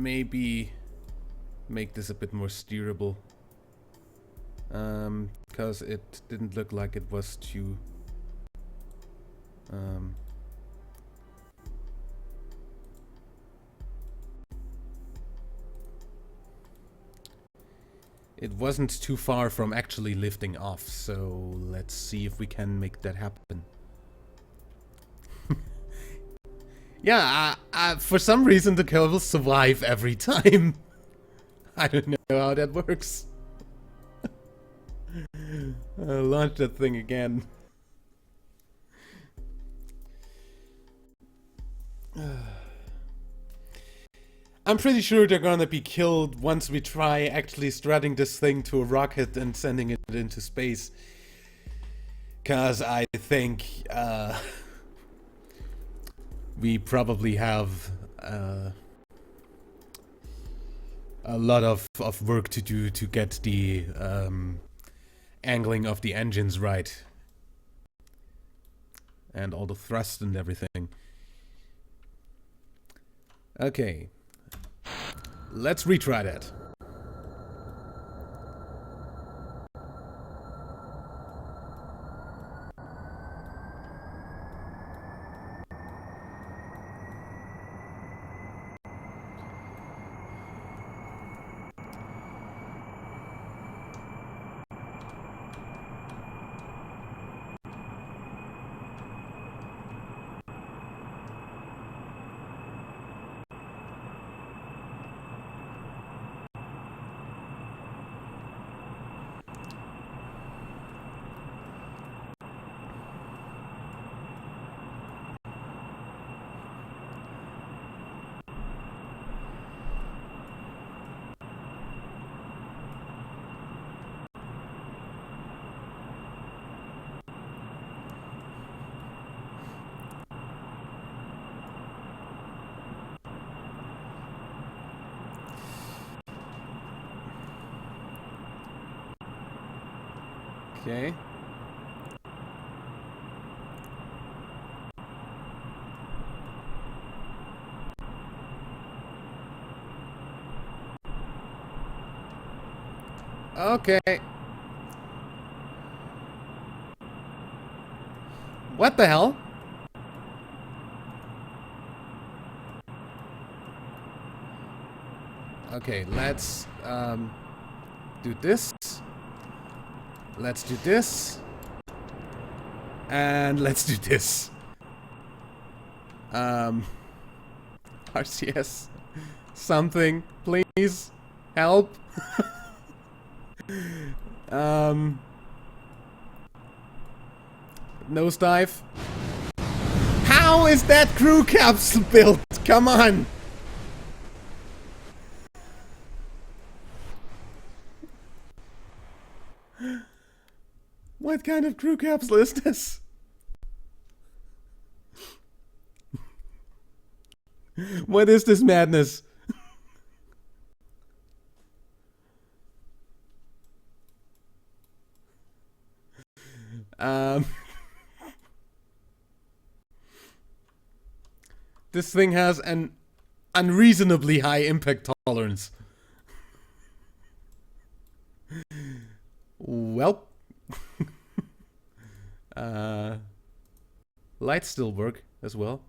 maybe make this a bit more steerable. Because it didn't look like it was too... it wasn't too far from actually lifting off, so let's see if we can make that happen. Yeah, for some reason the Kerbals survive every time. I don't know how that works. Launch that thing again. I'm pretty sure they're gonna be killed once we try actually strutting this thing to a rocket and sending it into space. Cause I think we probably have a lot of work to do to get the angling of the engines right. And all the thrust and everything. Okay. Let's retry that. Okay. Okay. What the hell? Okay, let's do this. Let's do this. And let's do this. RCS. Something, please. Help. Nosedive. How is that crew capsule built? Come on. What kind of crew capsule is this? What is this madness? This thing has an unreasonably high impact tolerance. Well. Lights still work as well.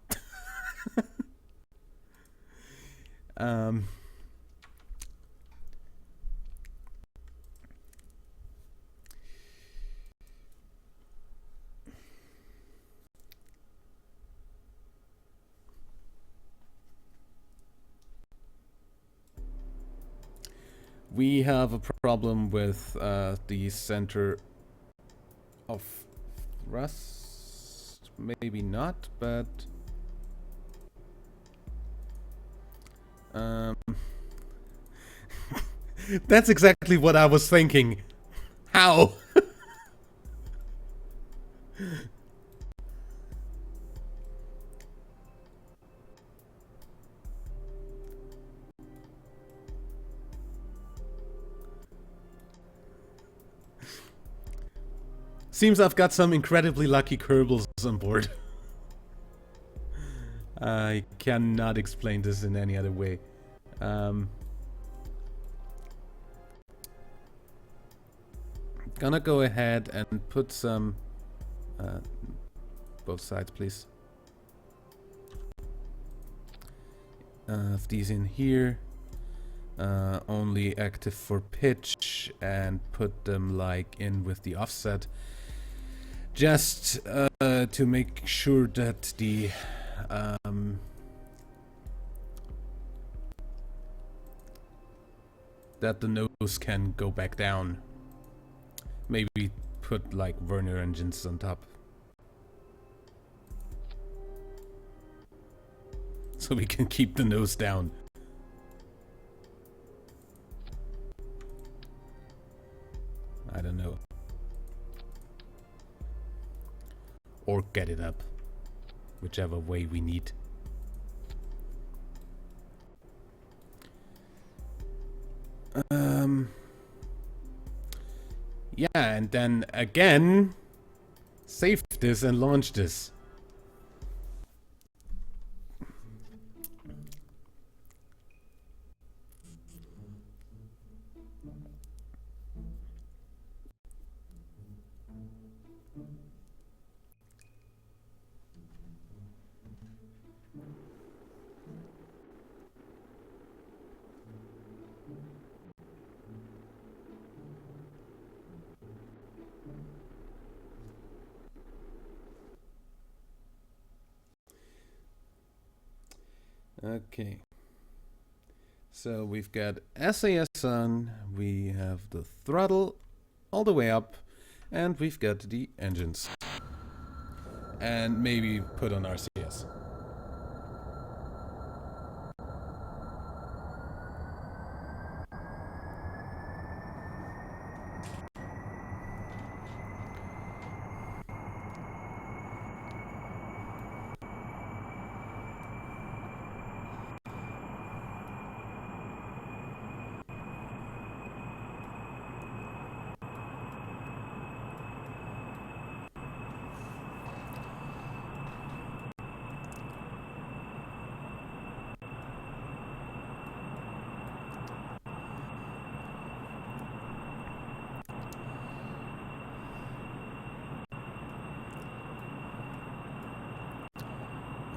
We have a problem with the center of thrust. Maybe not, but that's exactly what I was thinking. How? Seems I've got some incredibly lucky Kerbals on board. I cannot explain this in any other way. Gonna go ahead and put some... both sides, please. Of these in here. Only active for pitch, and put them like in with the offset. Just to make sure that the... that the nose can go back down. Maybe put like Werner engines on top. So we can keep the nose down. I don't know. Or get it up. Whichever way we need. Yeah, and then again, save this and launch this. Okay, so we've got SAS on, we have the throttle all the way up, and we've got the engines. And maybe put on RCS.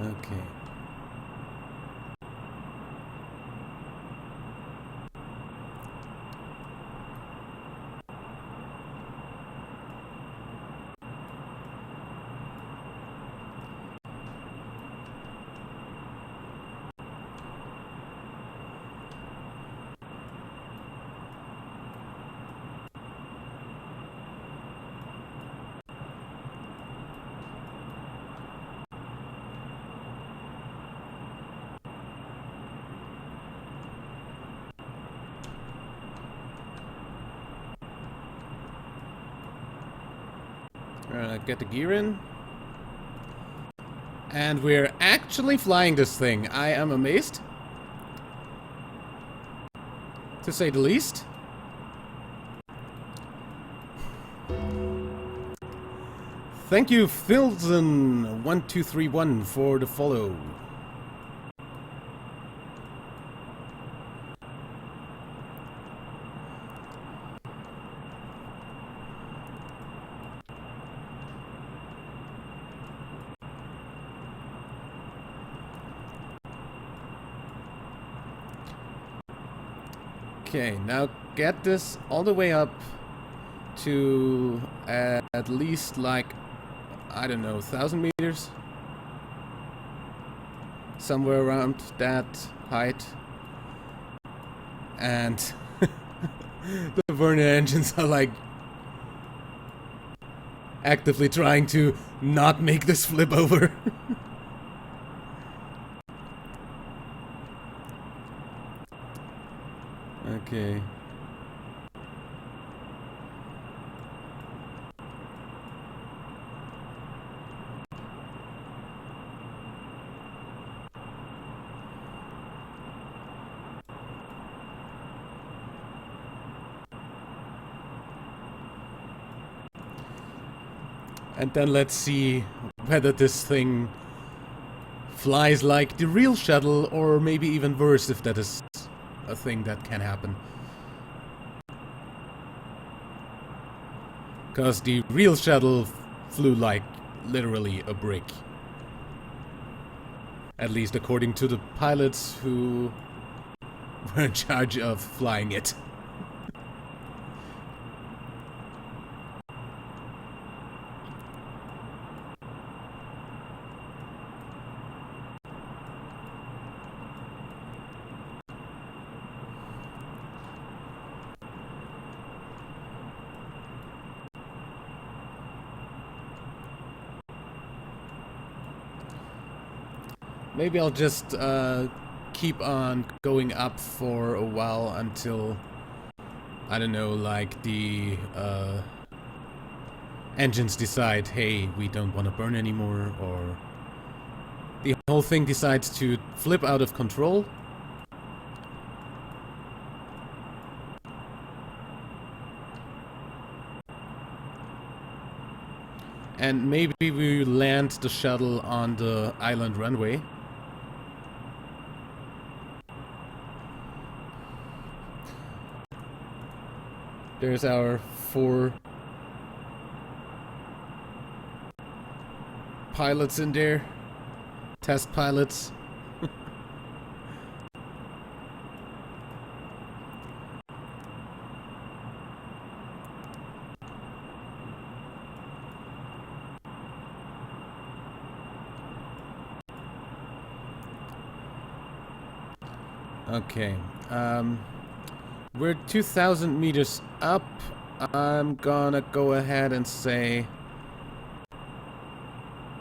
Okay. Get the gear in. And we're actually flying this thing. I am amazed. To say the least. Thank you, Philson1231, for the follow. Okay, now get this all the way up to at least like, I don't know, 1,000 meters? Somewhere around that height. And the Werner engines are like actively trying to not make this flip over. Okay. And then let's see whether this thing flies like the real shuttle, or maybe even worse if that is a thing that can happen. Because the real shuttle flew like literally a brick. At least according to the pilots who were in charge of flying it. Maybe I'll just keep on going up for a while until, I don't know, like the engines decide, hey, we don't want to burn anymore, or the whole thing decides to flip out of control. And maybe we land the shuttle on the island runway. There's our 4 pilots in there. Test pilots. Okay. We're 2,000 meters up. I'm gonna go ahead and say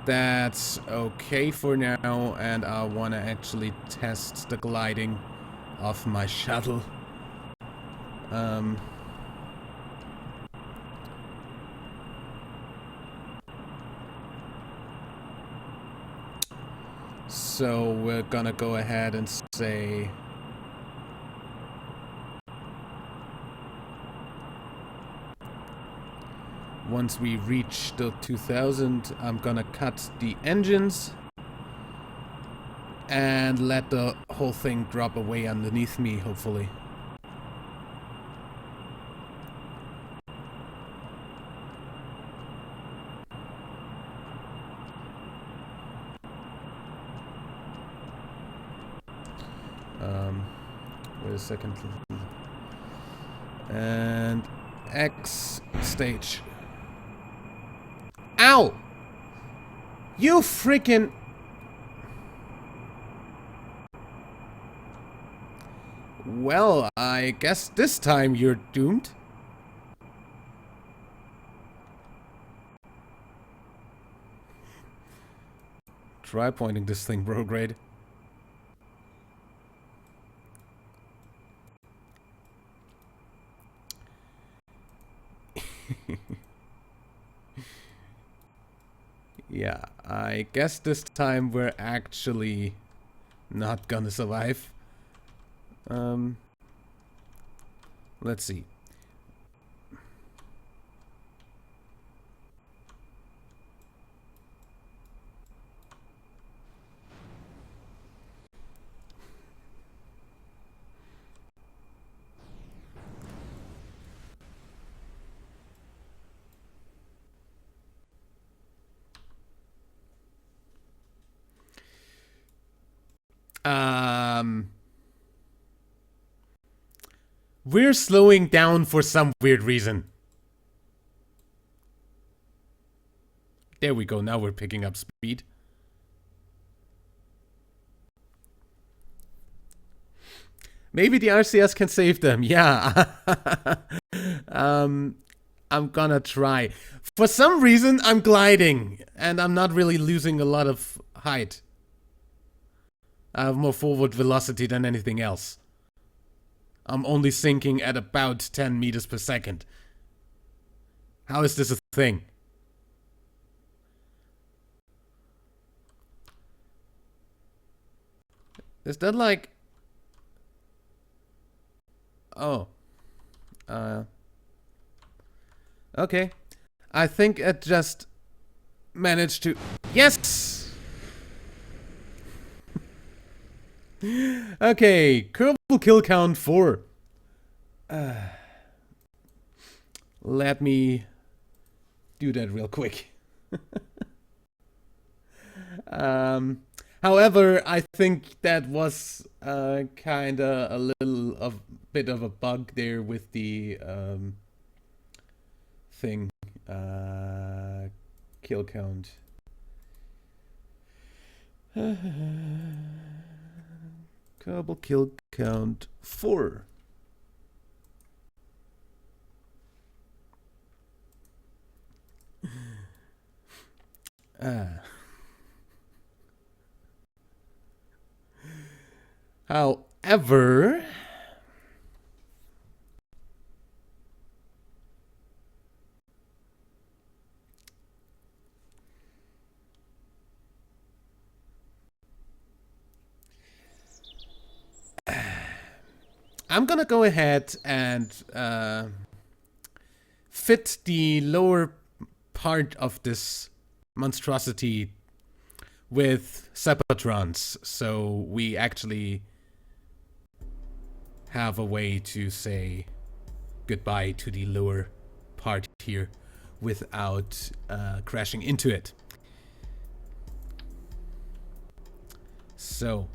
that's okay for now, and I wanna actually test the gliding of my shuttle. So we're gonna go ahead and say once we reach the 2000, I'm gonna cut the engines and let the whole thing drop away underneath me, hopefully. Wait a second. And X stage. Ow! You freaking... Well, I guess this time you're doomed. Try pointing this thing, bro, grade. Yeah, I guess this time we're actually not gonna survive. Let's see. We're slowing down for some weird reason. There we go, now we're picking up speed. Maybe the RCS can save them, yeah. I'm gonna try. For some reason, I'm gliding, and I'm not really losing a lot of height. I have more forward velocity than anything else. I'm only sinking at about 10 meters per second. How is this a thing? Is that like... Oh. Okay. I think it just managed to... Yes! Okay, Kerbal kill count 4. Let me do that real quick. However, I think that was kinda a little of bit of a bug there with the thing. Kill count. Kerbal kill count 4. However, I'm gonna go ahead and fit the lower part of this monstrosity with Seppatrons, so we actually have a way to say goodbye to the lower part here without crashing into it. So,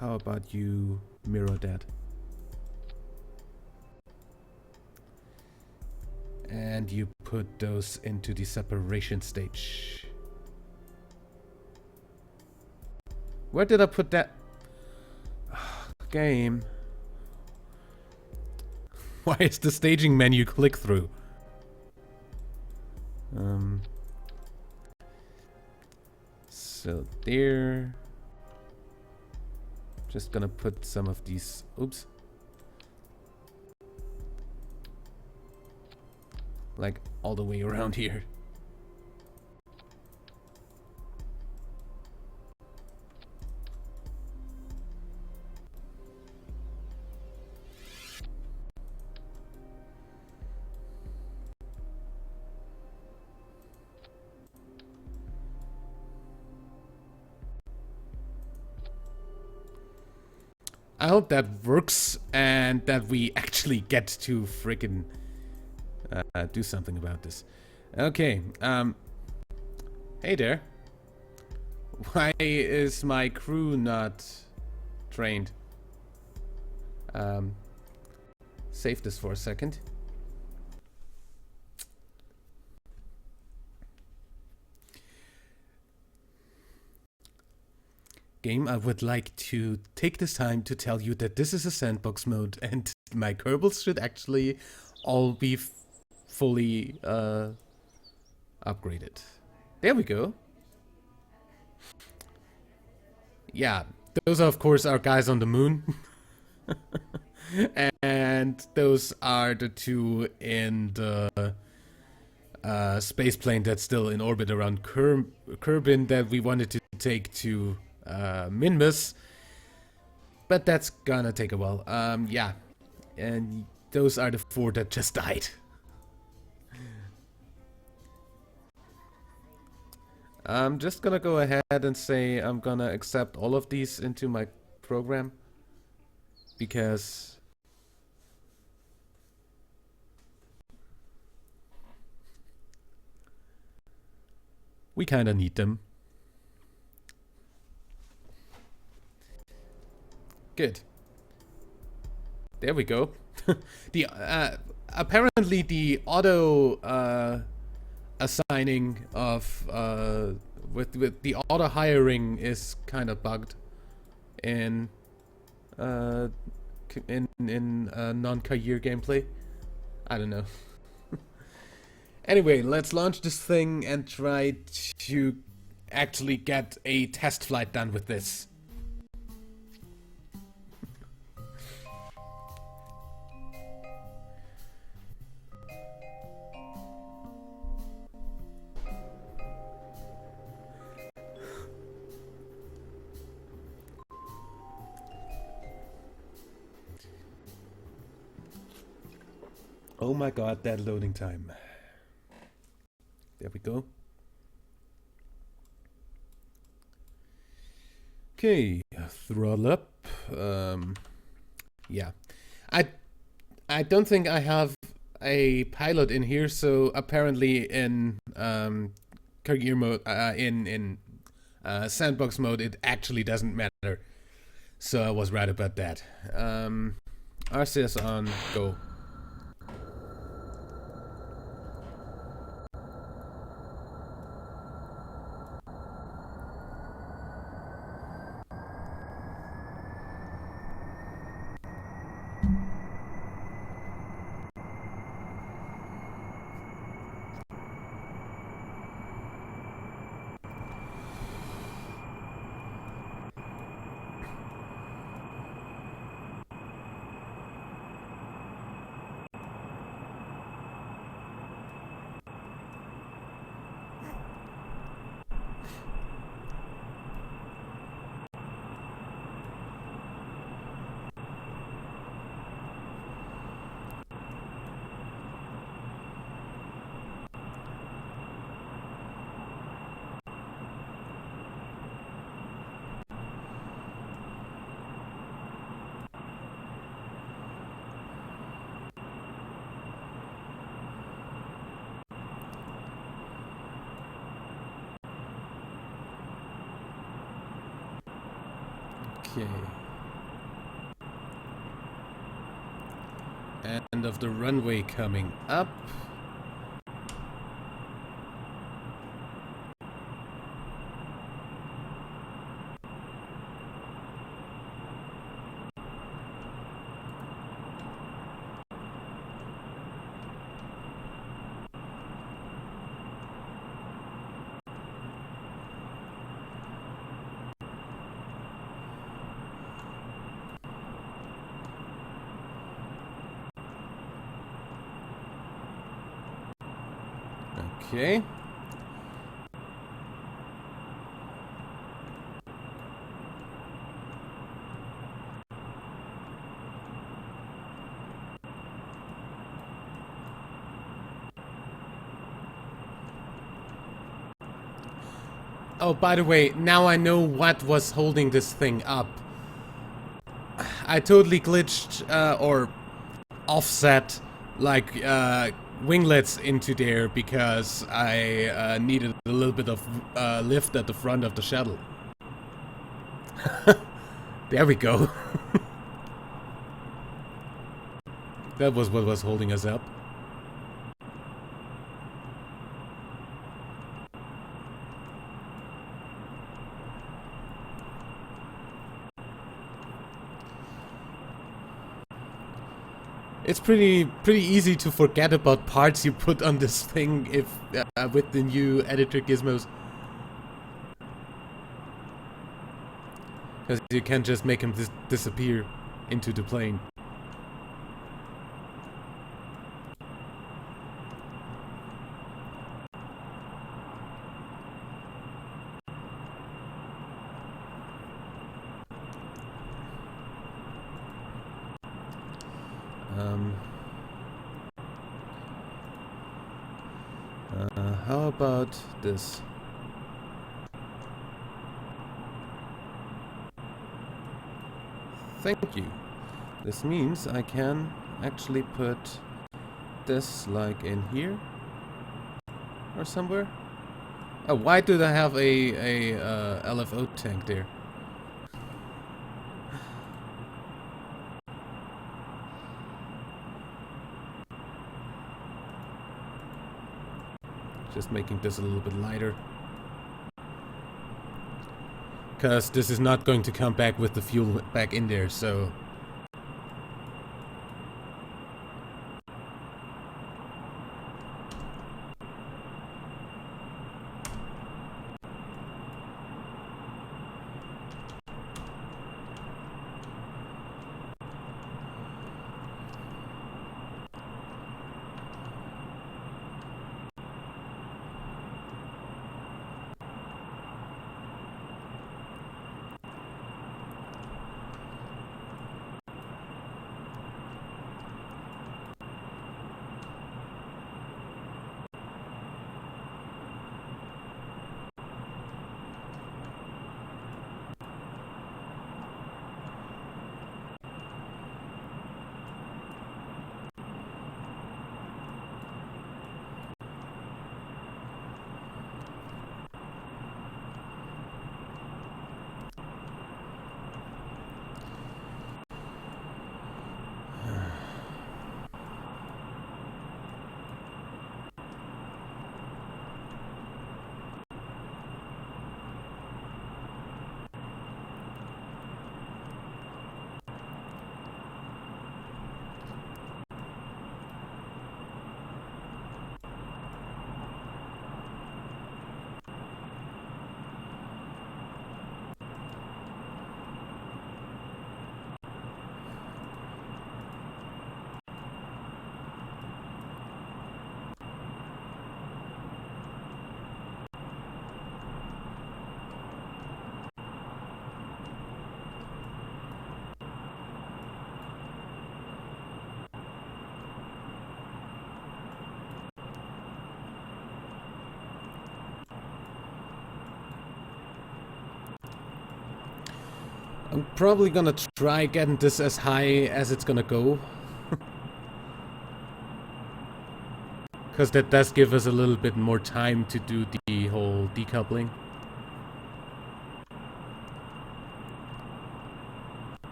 how about you mirror that? And you put those into the separation stage. Where did I put that? Game. Why is the staging menu click through? So there. Just gonna put some of these. Oops. Like all the way around here. I hope that works and that we actually get to freaking do something about this. Okay, hey there. Why is my crew not trained? Save this for a second. Game, I would like to take this time to tell you that this is a sandbox mode and my Kerbals should actually all be fully upgraded. There we go. Yeah, those are of course our guys on the moon. And those are the two in the space plane that's still in orbit around Kerbin that we wanted to take to Minmus. But that's gonna take a while. Yeah. And those are the 4 that just died. I'm just gonna go ahead and say I'm gonna accept all of these into my program. Because we kinda need them. Good. There we go. The apparently the auto assigning of with the auto hiring is kind of bugged in non-career gameplay. I don't know. Anyway, let's launch this thing and try to actually get a test flight done with this. Oh my god, that loading time. There we go. Okay, throttle up. Yeah. I I don't think I have a pilot in here, so apparently in career mode, in sandbox mode, it actually doesn't matter. So I was right about that. RCS on, go. Okay. End of the runway coming up. Okay. Oh, by the way, now I know what was holding this thing up. I totally glitched or offset like winglets into there because I needed a little bit of lift at the front of the shuttle. There we go. That was what was holding us up. It's pretty easy to forget about parts you put on this thing if with the new editor gizmos. Because you can't just make them disappear into the plane. How about this? Thank you. This means I can actually put this like in here or somewhere. Oh, why do they have a LFO tank there? Just making this a little bit lighter. Because this is not going to come back with the fuel back in there, so... I'm probably gonna try getting this as high as it's gonna go. Because that does give us a little bit more time to do the whole decoupling.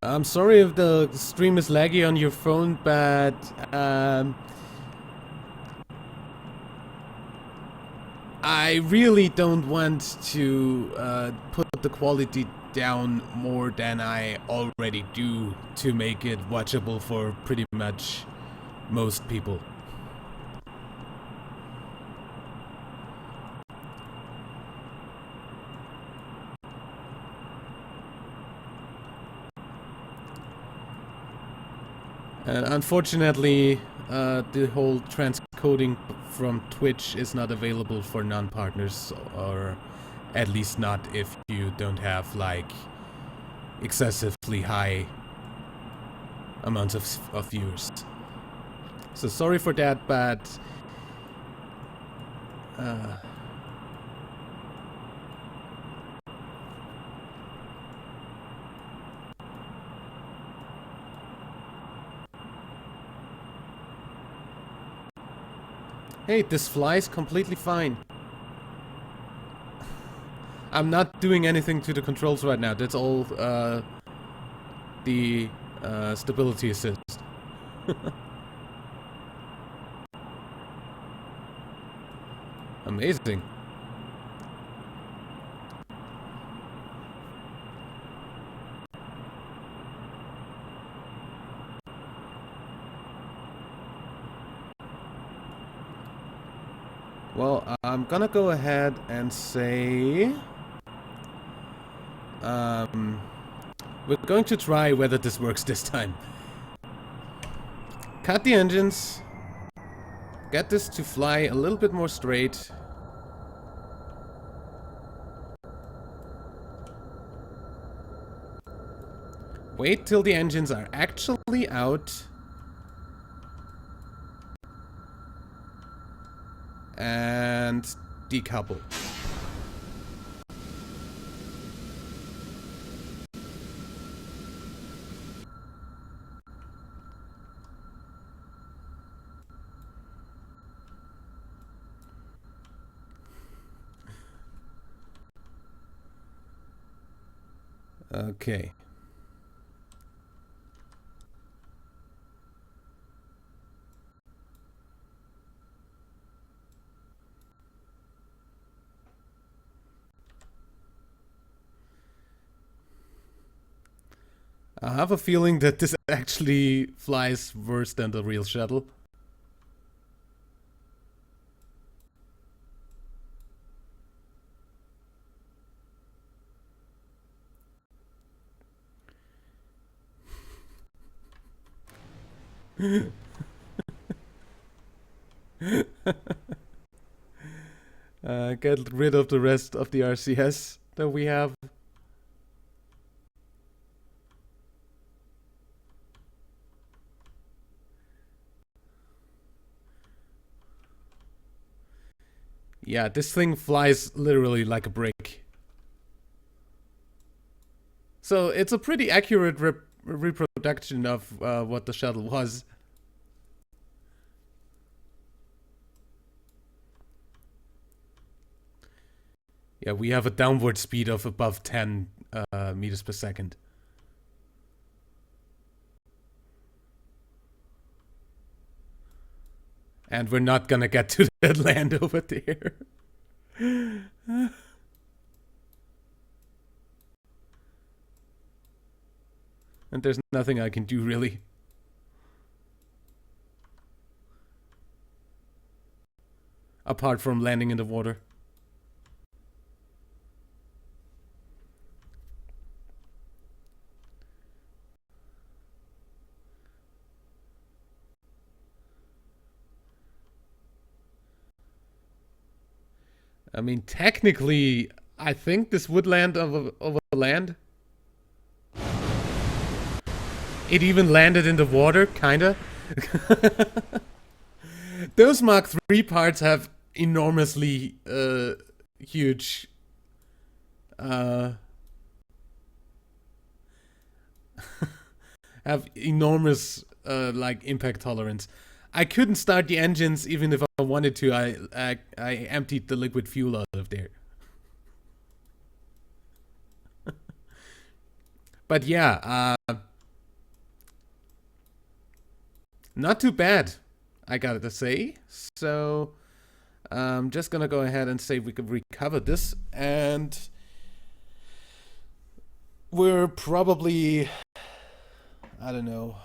I'm sorry if the stream is laggy on your phone, but I really don't want to put the quality down more than I already do to make it watchable for pretty much most people. And unfortunately, the whole transcoding from Twitch is not available for non-partners, or at least not if you don't have like excessively high amounts of viewers. So sorry for that, but hey, this flies completely fine. I'm not doing anything to the controls right now. That's all the stability assist. Amazing. Well, I'm gonna go ahead and say we're going to try whether this works this time. Cut the engines. Get this to fly a little bit more straight. Wait till the engines are actually out. And decouple. Okay. I have a feeling that this actually flies worse than the real shuttle. Get rid of the rest of the RCS that we have. Yeah, this thing flies literally like a brick. So it's a pretty accurate reproduction of what the shuttle was. Yeah, we have a downward speed of above 10 meters per second. And we're not gonna get to that land over there. And there's nothing I can do, really. Apart from landing in the water. I mean, technically, I think this would land over land. It even landed in the water, kinda. Those Mark III parts have enormously huge have enormous like impact tolerance. I couldn't start the engines even if I wanted to. I emptied the liquid fuel out of there. But yeah, not too bad, I gotta say. So I'm just gonna go ahead and say we can recover this, and we're probably, I don't know.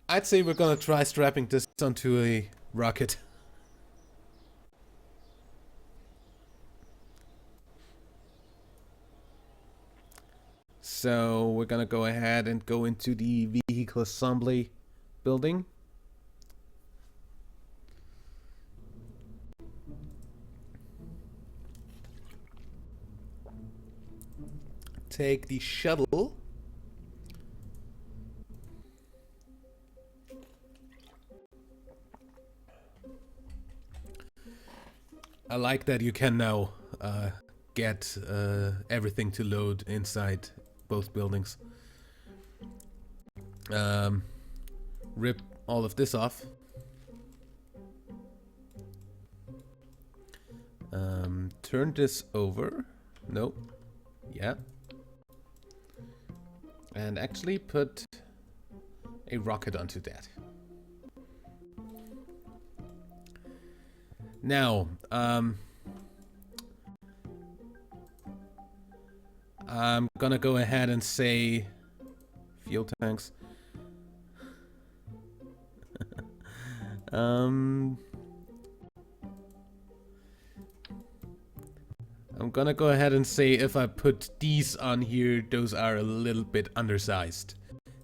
I'd say we're gonna try strapping this onto a rocket. So we're gonna go ahead and go into the vehicle assembly building. Take the shuttle. I like that you can now get everything to load inside both buildings. Rip all of this off. Turn this over. Nope. Yeah. And actually put a rocket onto that. Now, I'm gonna go ahead and say fuel tanks. I'm gonna go ahead and say if I put these on here, those are a little bit undersized.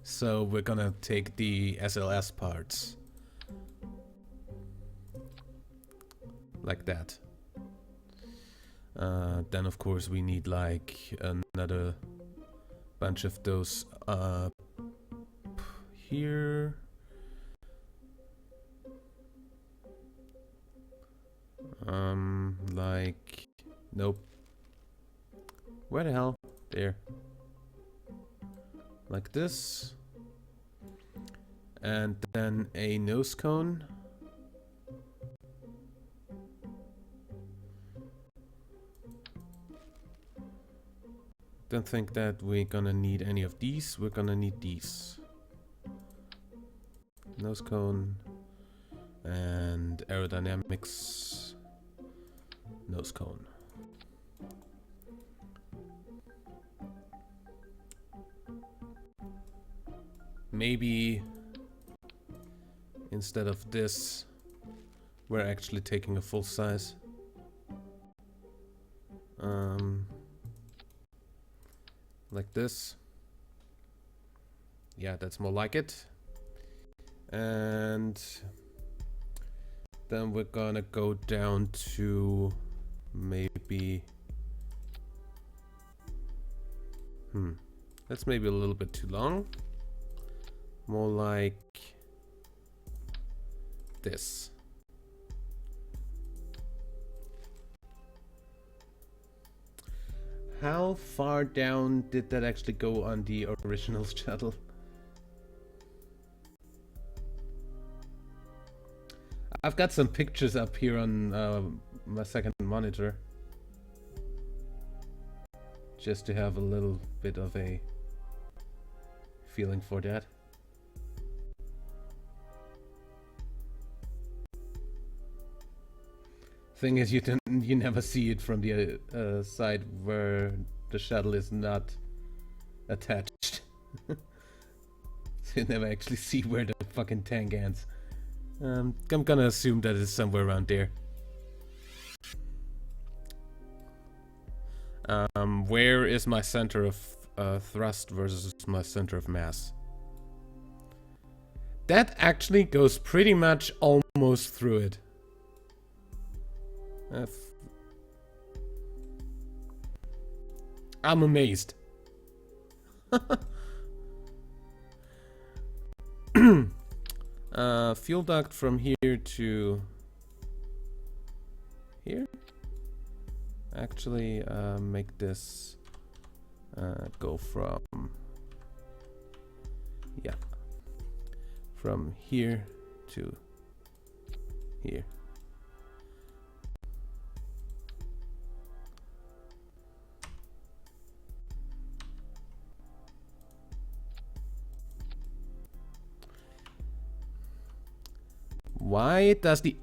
So we're gonna take the SLS parts. Like that. Then of course we need like another bunch of those here. Like, nope. Where the hell? There. Like this. And then a nose cone. Don't think that we're gonna need any of these. We're gonna need these. Nose cone. And aerodynamics. Nose cone. Maybe instead of this, we're actually taking a full size. Like this. Yeah, that's more like it. And then we're gonna go down to maybe... That's maybe a little bit too long. More like this. How far down did that actually go on the original shuttle? I've got some pictures up here on my second monitor. Just to have a little bit of a feeling for that. Thing is, you never see it from the side where the shuttle is not attached. So you never actually see where the fucking tank ends. I'm gonna assume that it's somewhere around there. Where is my center of thrust versus my center of mass? That actually goes pretty much almost through it. I'm amazed. Fuel duct from here to here. Actually, make this go from, yeah, from here to here. Why does the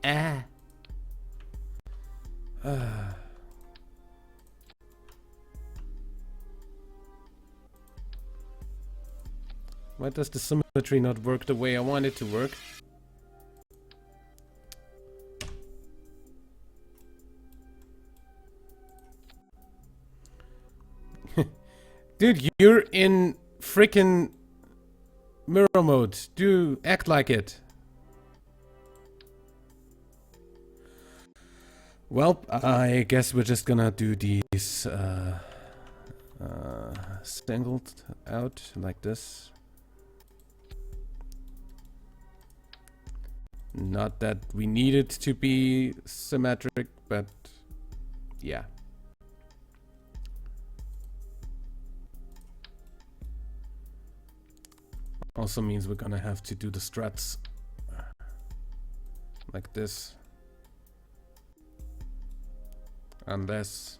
why does the symmetry not work the way I want it to work? Dude, you're in freaking mirror mode. Do act like it. Well, I guess we're just gonna do these singled out like this. Not that we need it to be symmetric, but yeah. Also means we're gonna have to do the struts like this. Unless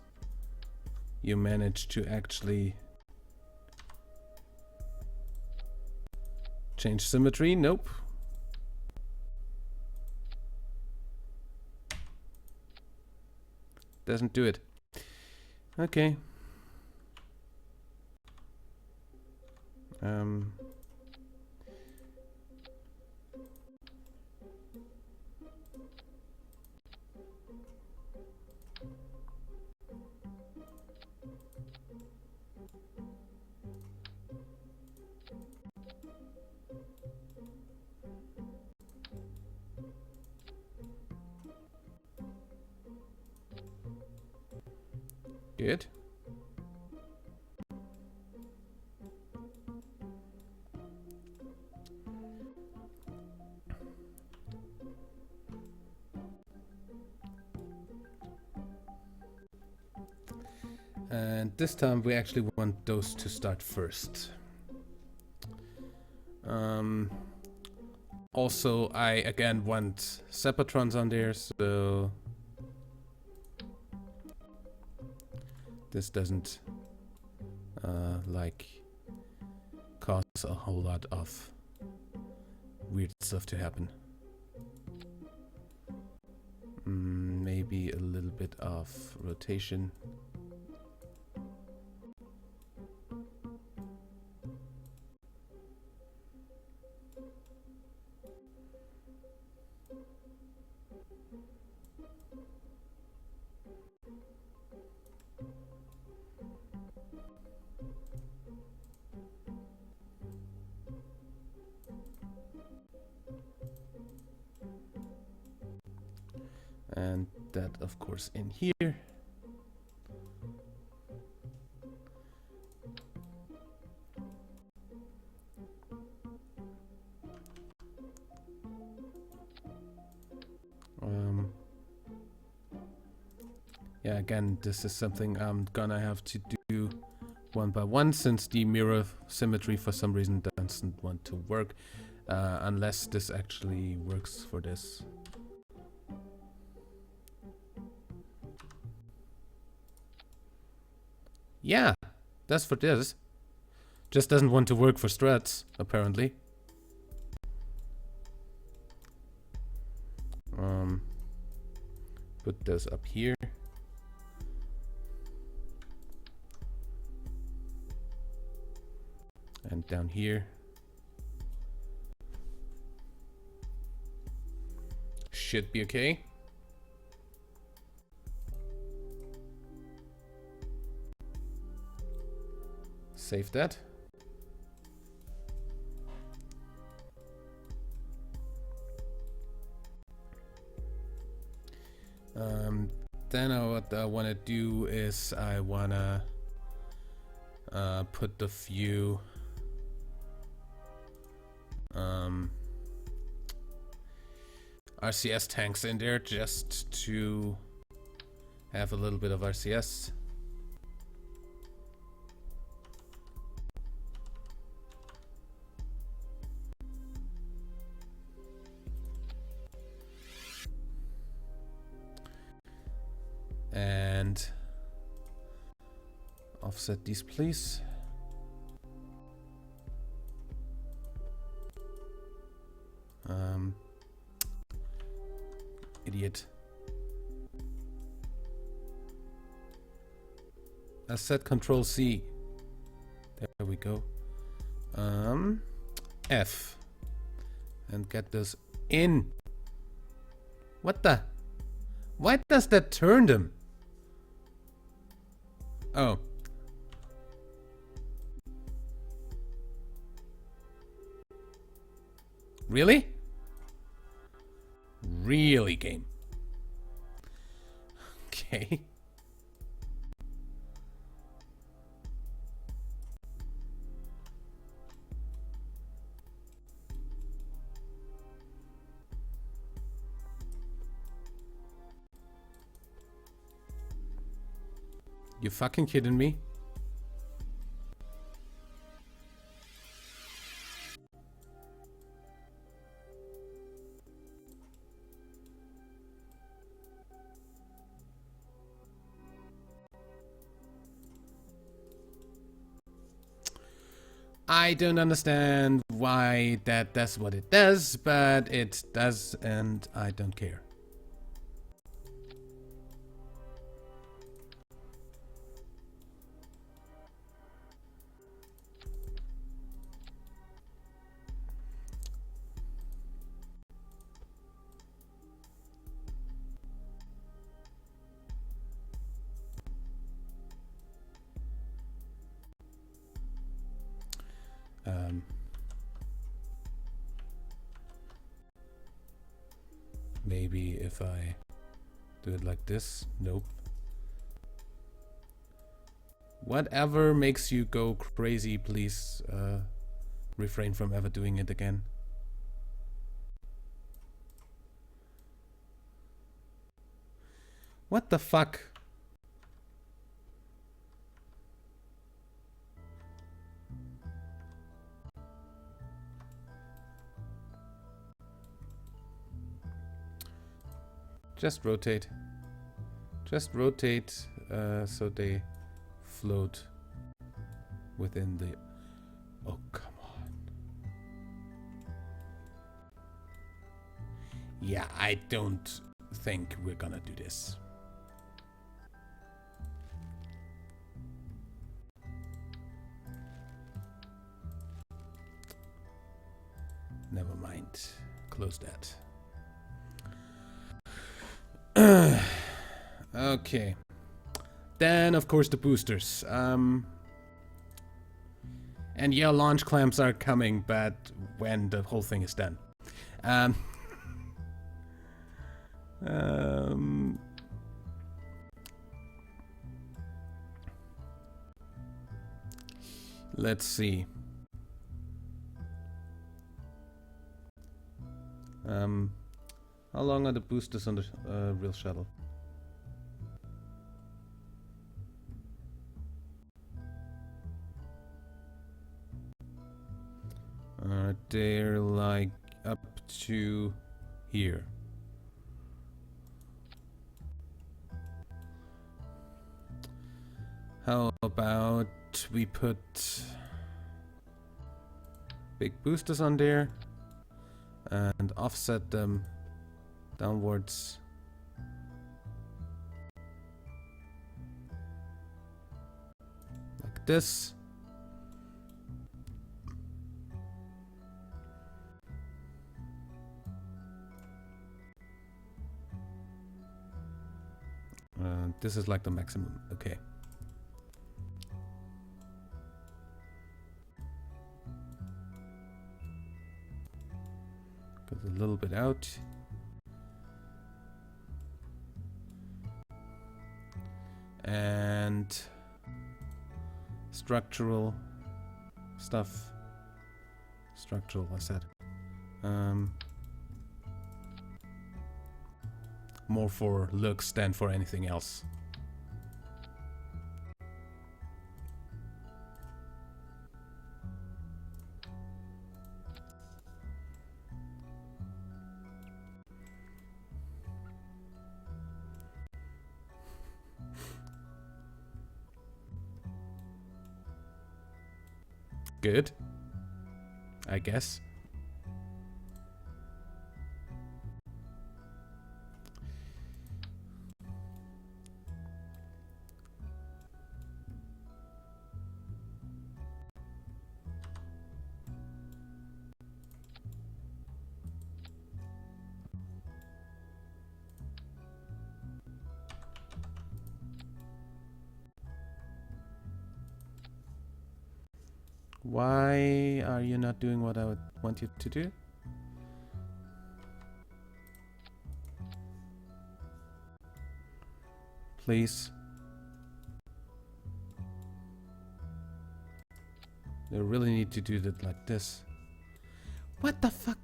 you manage to actually change symmetry. Nope. Doesn't do it. Okay. Good. And this time we actually want those to start first. Also, I again want Sepatrons on there, so this doesn't like cause a whole lot of weird stuff to happen. Maybe a little bit of rotation. And that, of course, in here. Yeah, again, this is something I'm gonna have to do one by one, since the mirror symmetry for some reason doesn't want to work, unless this actually works for this. Yeah, that's for this. Just doesn't want to work for struts, apparently. Put those up here. And down here. Should be okay. Save that. Um, then what I want to do is I want to put the few RCS tanks in there just to have a little bit of RCS. And offset these, please. Idiot. I said Control C. There we go. F. And get this in. What the? Why does that turn them? Oh. Really? Really, game. Okay. You fucking kidding me? I don't understand why that's what it does, but it does, and I don't care. Maybe if I do it like this. Nope. Whatever makes you go crazy, please refrain from ever doing it again. What the fuck? Just rotate. Just rotate so they float within the... Oh, come on. Yeah, I don't think we're gonna do this. Never mind. Close that. Okay. Then, of course, the boosters. And yeah, launch clamps are coming, but when the whole thing is done. Let's see. How long are the boosters on the real shuttle? They're like up to here. How about we put big boosters on there and offset them downwards. Like this. This is like the maximum. Okay. Goes a little bit out. And structural stuff. Structural, I said. More for looks than for anything else. Good, I guess. Why are you not doing what I would want you to do? Please. You really need to do that like this. What the fuck?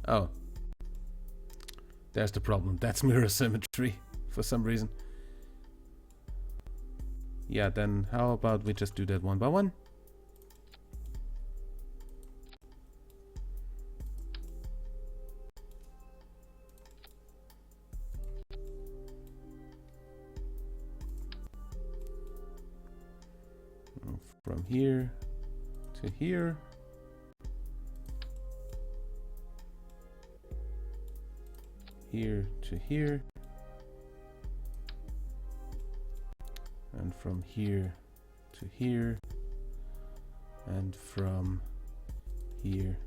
Oh. There's the problem. That's mirror symmetry for some reason. Yeah, then how about we just do that one by one? From here to here. Here to here. And from here to here. And from here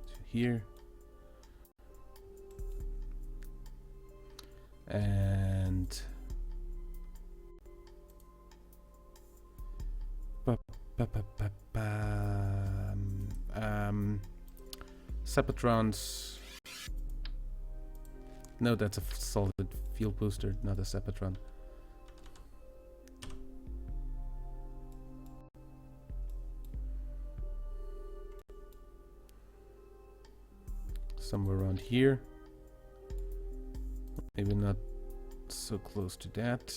to here. And Seppatrons. No, that's a solid field booster, not a Seppatron. Somewhere around here. Maybe not so close to that.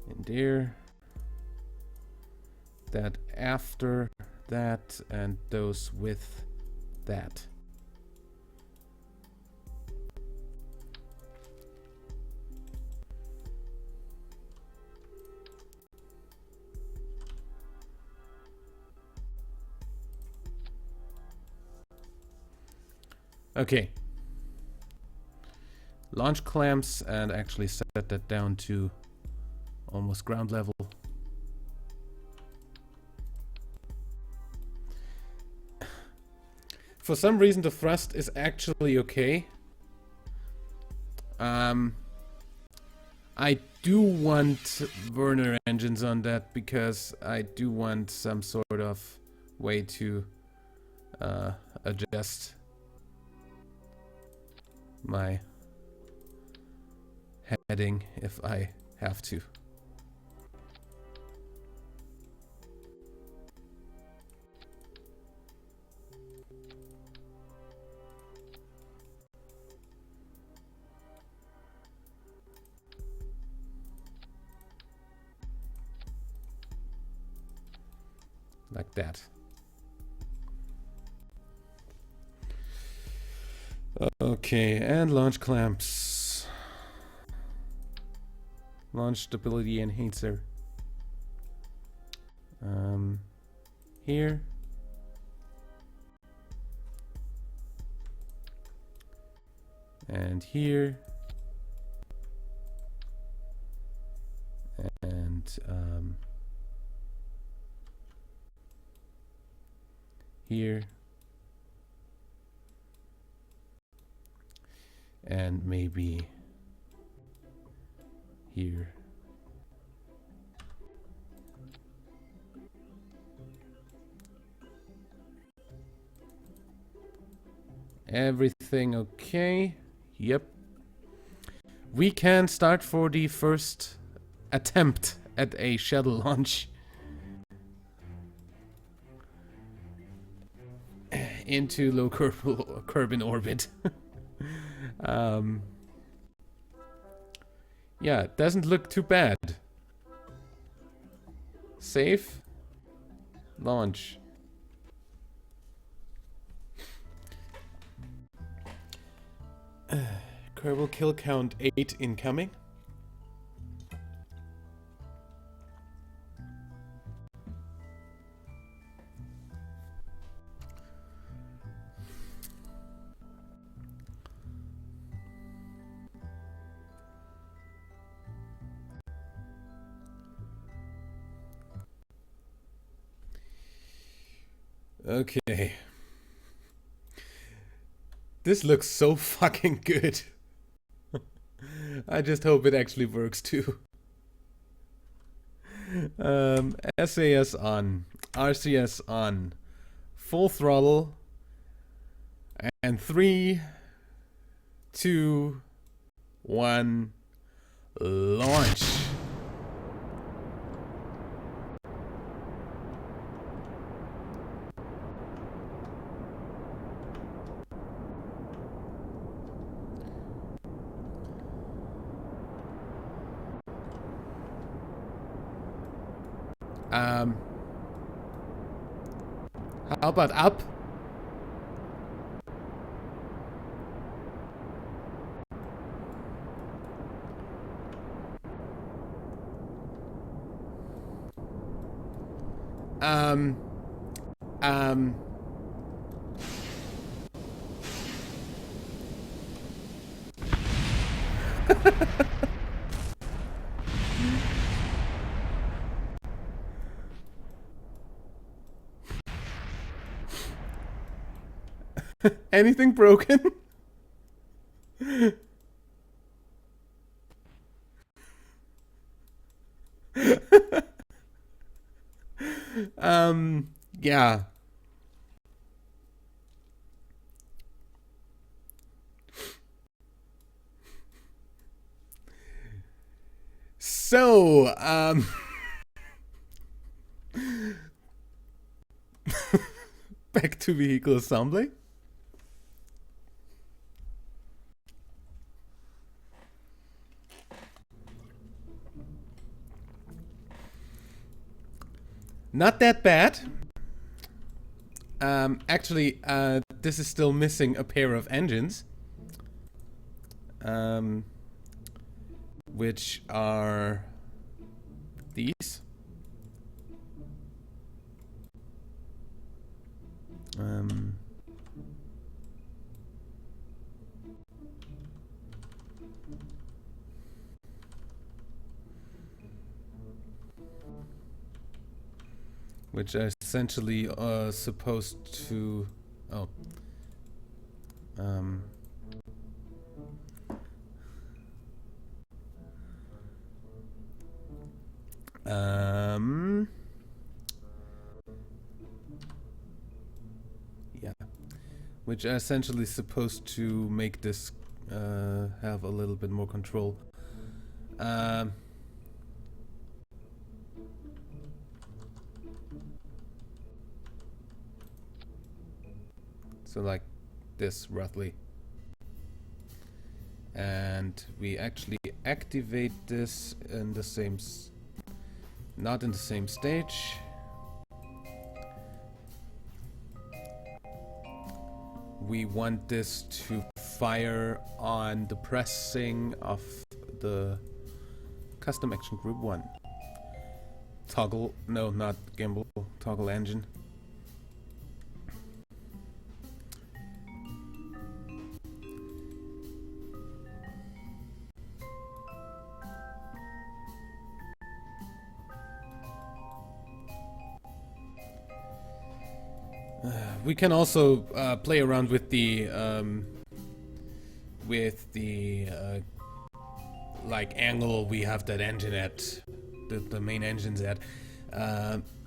In there. That after that, and those with that. Okay. Launch clamps, and actually set that down to almost ground level. For some reason, the thrust is actually okay. I do want burner engines on that because I do want some sort of way to adjust my heading if I have to. Like that. Okay, and launch clamps. Launch stability enhancer. Here. And here. And here. And maybe here. Everything okay? Yep. We can start for the first attempt at a shuttle launch into low Kerbal orbit. Yeah, it doesn't look too bad. Save. Launch. Kerbal kill count 8 incoming. Okay. This looks so fucking good. I just hope it actually works too. SAS on. RCS on. Full throttle. And 3, 2, 1, launch. How about up? Anything broken? Yeah. So, back to vehicle assembly. Not that bad. Actually, this is still missing a pair of engines. Which are these. Which are essentially supposed to... Oh. Yeah. Which are essentially supposed to make this have a little bit more control. So like this roughly. And we actually activate this in the same... not in the same stage. We want this to fire on the pressing of the custom action group 1. Toggle, no, not gimbal, toggle engine. We can also play around with the like angle we have that engine at, the main engine's at,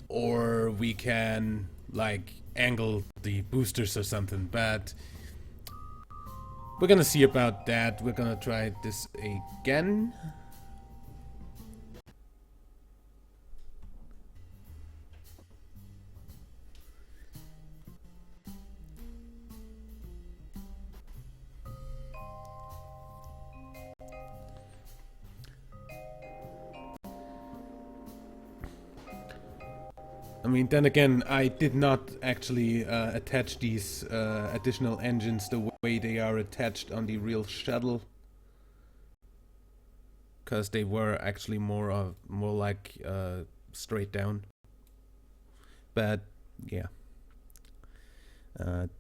or we can like angle the boosters or something. But we're gonna see about that. We're gonna try this again. I mean, then again, I did not actually attach these additional engines the way they are attached on the real shuttle, because they were actually more like straight down. But yeah,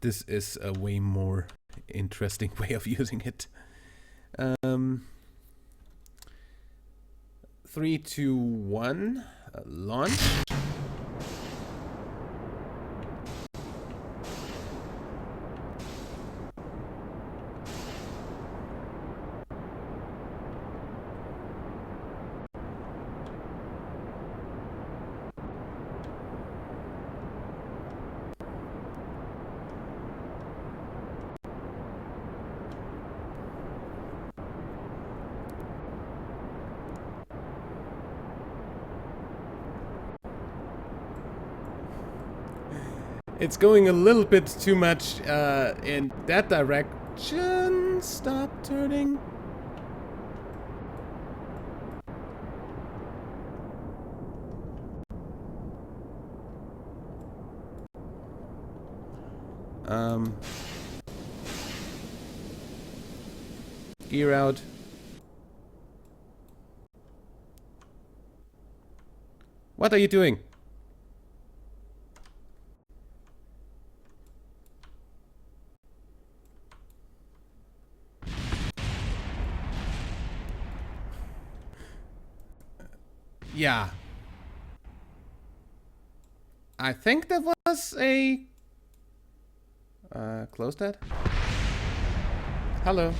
this is a way more interesting way of using it. 3, 2, 1, launch. It's going a little bit too much in that direction. Stop turning. Gear out. What are you doing? Yeah. I think that was a... close that? Hello.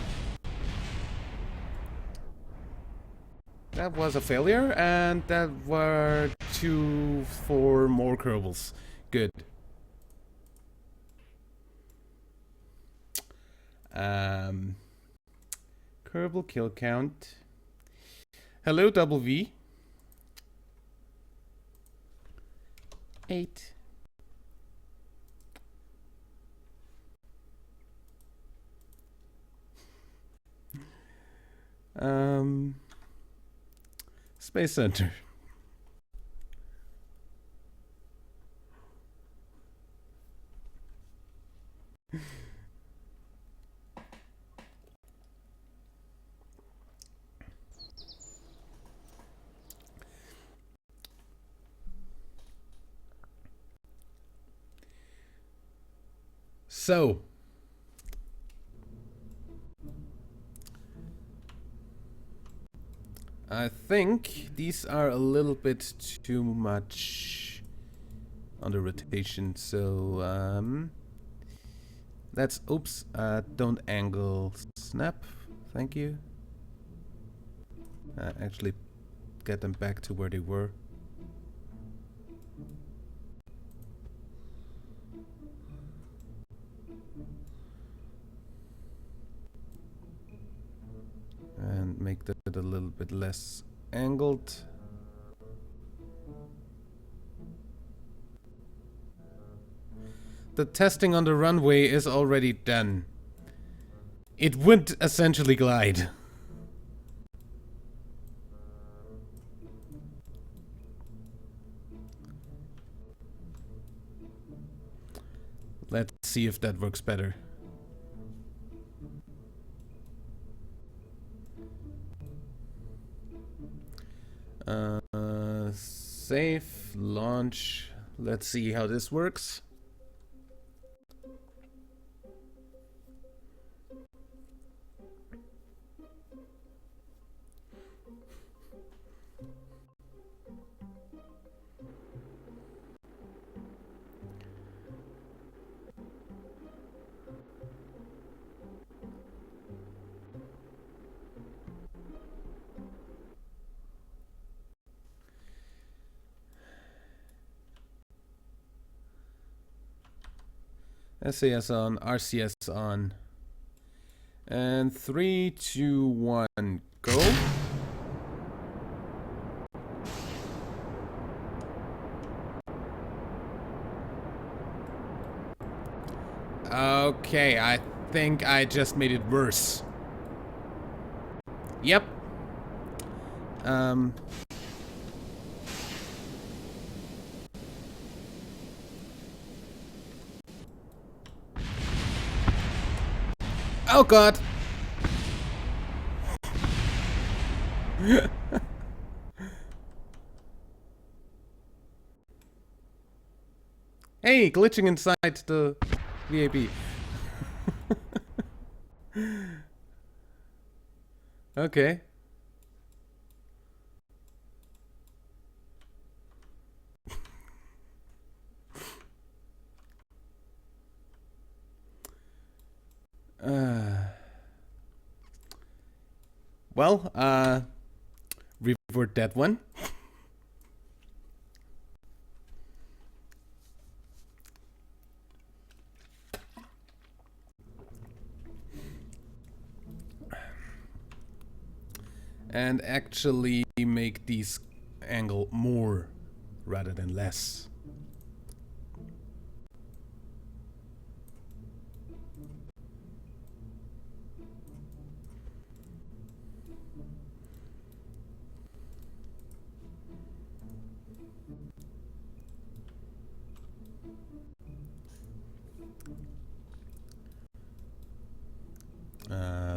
That was a failure, and that were 4 more Kerbals. Good. Kerbal kill count. Hello, double V. 8. Space Center. So, I think these are a little bit too much on the rotation, so that's, oops, don't angle snap, thank you. Actually get them back to where they were. And make that a little bit less angled. The testing on the runway is already done. It would essentially glide. Let's see if that works better. Save, launch. Let's see how this works. SAS on, RCS on. And 3, 2, 1, go. Okay, I think I just made it worse. Yep. Oh god. Hey, glitching inside the VAB. Okay. Well, revert that one. And actually make these angle more rather than less.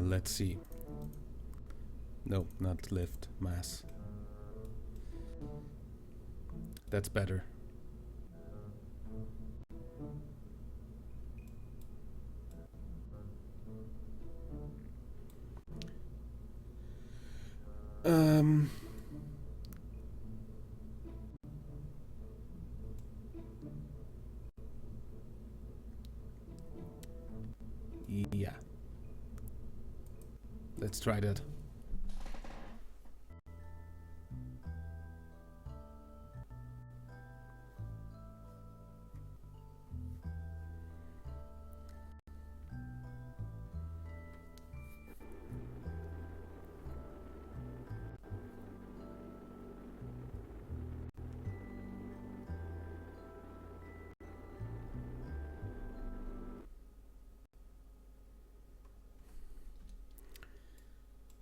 Let's see. No, not lift, mass. That's better. Yeah. Let's try that.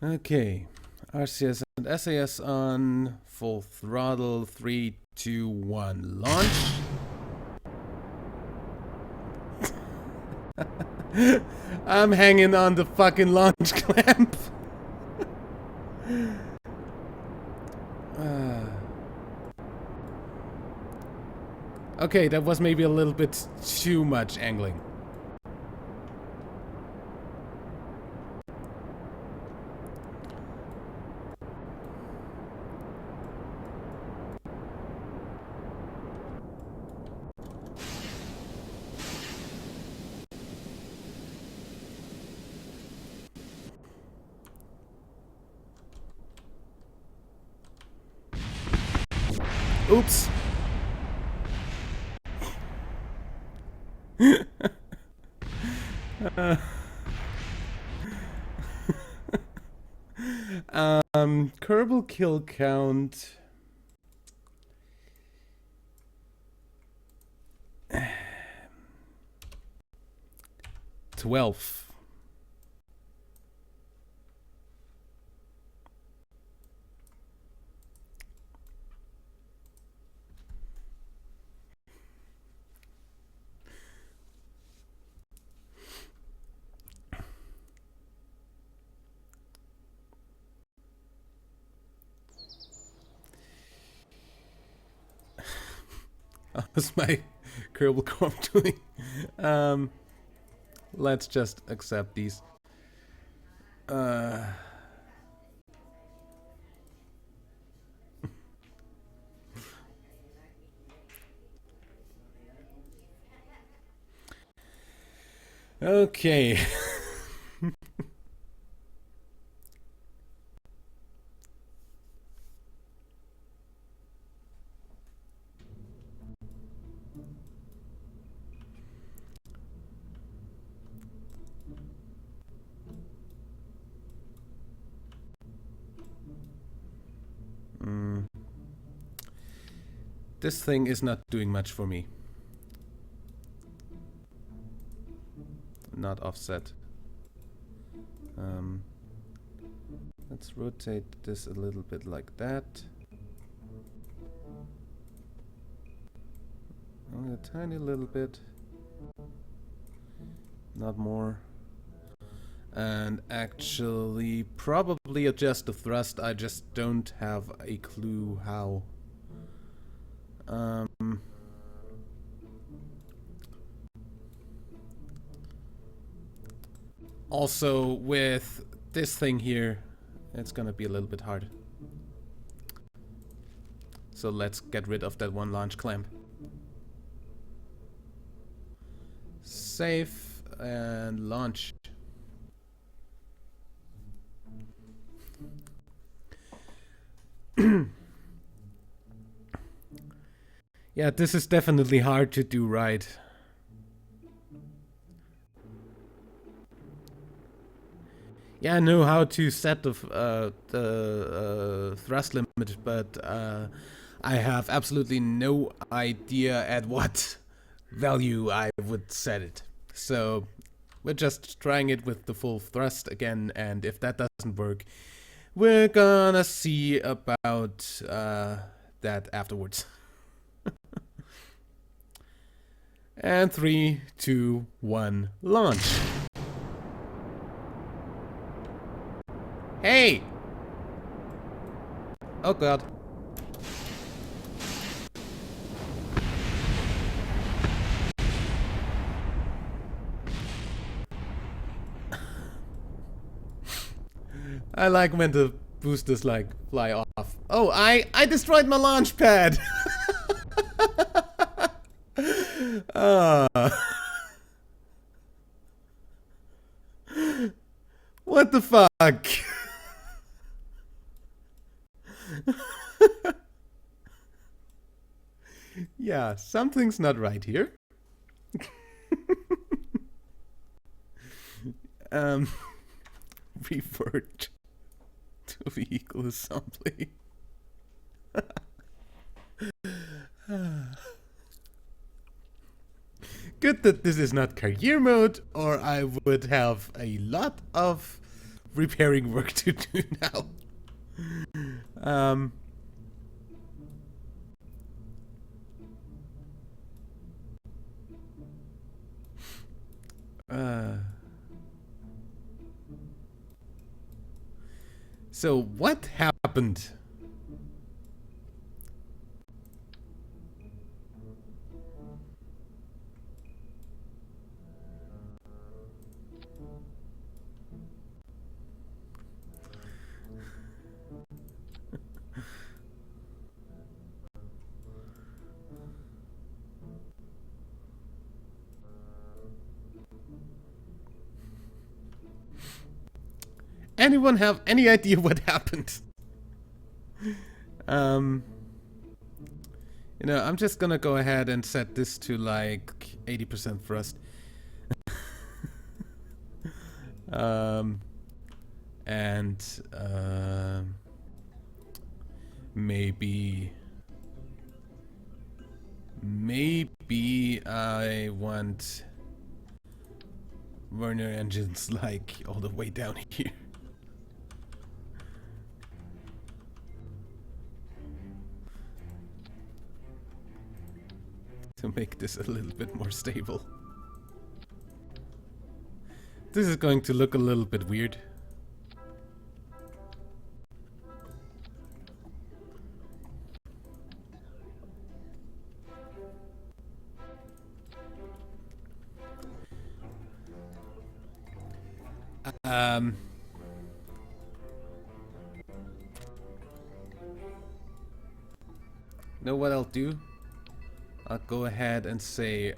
Okay, RCS and SAS on, full throttle, 3, 2, 1, launch. I'm hanging on the fucking launch clamp. Okay, that was maybe a little bit too much angling. Oops. Kerbal kill count. 12. How's my Kerbal Corp doing? Let's just accept these. Okay. This thing is not doing much for me. Not offset. Let's rotate this a little bit like that. Only a tiny little bit. Not more. And actually probably adjust the thrust. I just don't have a clue how. Also with this thing here, it's gonna be a little bit hard. So let's get rid of that one launch clamp. Save and launch. Yeah, this is definitely hard to do right. Yeah, I know how to set the thrust limit, but I have absolutely no idea at what value I would set it. So we're just trying it with the full thrust again, and if that doesn't work, we're gonna see about that afterwards. And 3, 2, 1, launch. Hey! Oh god. I like when the boosters like fly off. Oh, I destroyed my launch pad. What the fuck? Yeah, something's not right here. Revert to vehicle assembly. Good that this is not career mode, or I would have a lot of repairing work to do now. So what happened? Anyone have any idea what happened? You know, I'm just gonna go ahead and set this to like 80% thrust. Maybe I want Werner engines like all the way down here. To make this a little bit more stable. This is going to look a little bit weird. Know what I'll do? I'll go ahead and say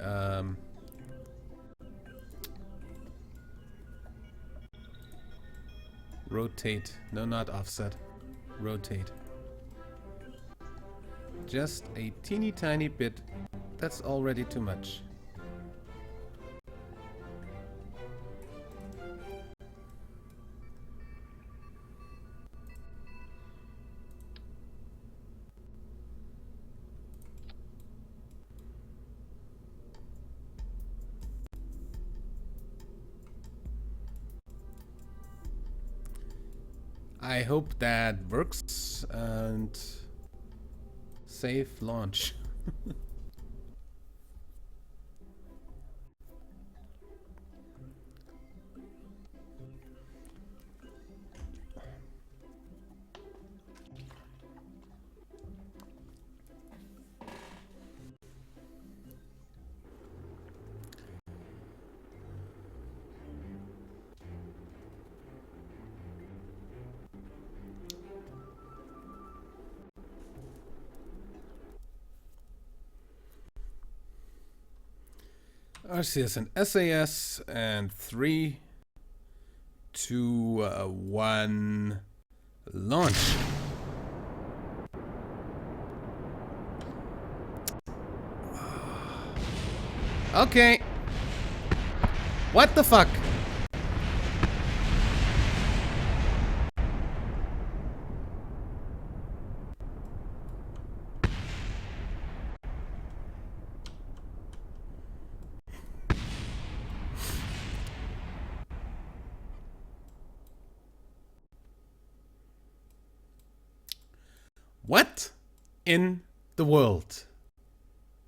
rotate. No, not offset. Rotate. Just a teeny tiny bit. That's already too much. I hope that works and safe launch. RCS and SAS, and 3, 2, 1, launch. Okay. What the fuck? What in the world?